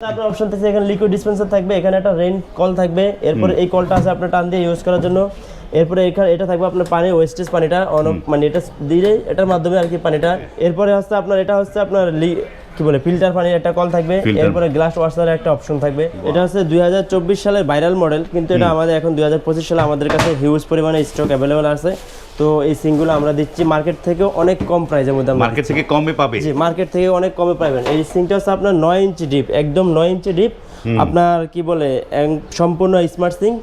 আপনার অপশন থাকছে এখানে লিকুইড ডিসপেন্সার থাকবে, এখানে একটা রেইন কল থাকবে, এরপরে এই কলটা আছে আপনার টান দিয়ে ইউজ করার জন্য। এরপরে এখানে এটা থাকবে আপনার পানি ওয়েস্টেজ পানিটা মানে এটা দিলে এটার মাধ্যমে আর কি পানিটা। এরপরে হচ্ছে আপনার এটা হচ্ছে আপনার কি বলে ফিল্টার পানির একটা কল থাকবে, এরপরে গ্লাস ওয়াশারের একটা অপশন থাকবে। এটা হচ্ছে 2024 সালের ভাইরাল মডেল, কিন্তু এটা আমাদের এখন 2025 সালে আমাদের কাছে হিউজ পরিমাণে স্টক অ্যাভেলেবল আছে। তো এই সিংগুলো আমরা দিচ্ছি মার্কেট থেকে অনেক কম প্রাইসের মধ্যে। মার্কেট থেকে কমে পাবে? জি, মার্কেট থেকে অনেক কমে পাবেন। এই সিংটা হচ্ছে আপনার 9 ইঞ্চি ডিপ, একদম 9 ইঞ্চি ডিপ, আপনার কি বলে সম্পূর্ণ স্মার্ট সিং।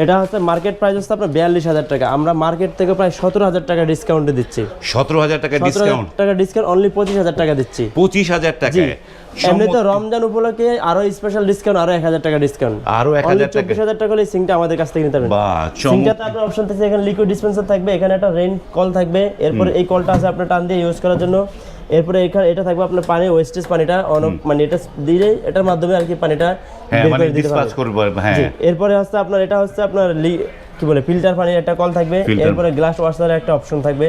এটা হচ্ছে মার্কেট প্রাইস হচ্ছে আপনার 42,000 টাকা, আমরা মার্কেট থেকে প্রায় 17,000 টাকা ডিসকাউন্টে দিচ্ছি। 17,000 টাকা ডিসকাউন্ট? টাকা ডিসকাউন্ট, অনলি 25,000 টাকা দিচ্ছি। 25,000 টাকা? এমনিতে রমজান উপলক্ষে আরো স্পেশাল ডিসকাউন্ট, আরো 1,000 টাকা ডিসকাউন্ট, আরো 1,000 টাকা। 24,000 টাকা হলে সিংটা আমাদের কাছ থেকে নিতে পারবেন। বাহ, সিংটাতে আপনার অপশন থাকছে এখানে লিকুইড ডিসপেন্সার থাকবে, এখানে একটা রেইন কল থাকবে, এরপরে এই কলটা আছে আপনার টান দিয়ে ইউজ করার জন্য। এরপরে এখানে এটা থাকবে আপনার পানি ওয়েস্টেজ পানিটা মানে এটা দিলে এটার মাধ্যমে আর কি পানিটা বের করে দিতে পারবে। হ্যাঁ, এরপরে হচ্ছে আপনার এটা হচ্ছে আপনার কি বলে ফিল্টার পানির একটা কল থাকবে, এরপরে গ্লাস ওয়াশারের একটা অপশন থাকবে।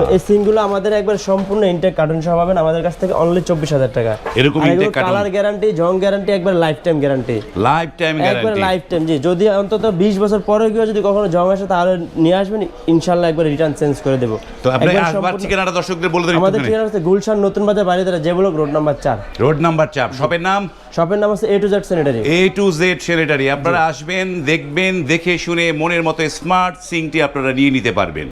তো এই সিংগুলো আমাদের একবার সম্পূর্ণ ইনটেক কার্টন সহ পাবেন আমাদের কাছ থেকে অনলি 24,000 টাকা। এরকম ইনটেক কার্টন, কালার গ্যারান্টি, জং গ্যারান্টি, একবার life time guarantee. Life time guarantee? একবার লাইফ টাইম। জি, যদি অন্তত 20 বছর পরে কেউ যদি কখনো জং আসে তাহলে নিয়ে আসবেন, ইনশাআল্লাহ একবার রিটার্ন চেঞ্জ করে দেব। তো আপনি আসবার ঠিকানাটা দর্শকদের বলে দেন। আমাদের ঠিকানা হচ্ছে গুলশান নতুন বাজার বাড়িধারা, যে block, road number 4। Road number 4। শপের নাম? শপের নাম হচ্ছে A to Z sanitary. A to Z sanitary. আপনারা আসবেন, দেখবেন, দেখে শুনে মনের মতো স্মার্ট সিংটি আপনারা নিয়ে নিতে পারবেন।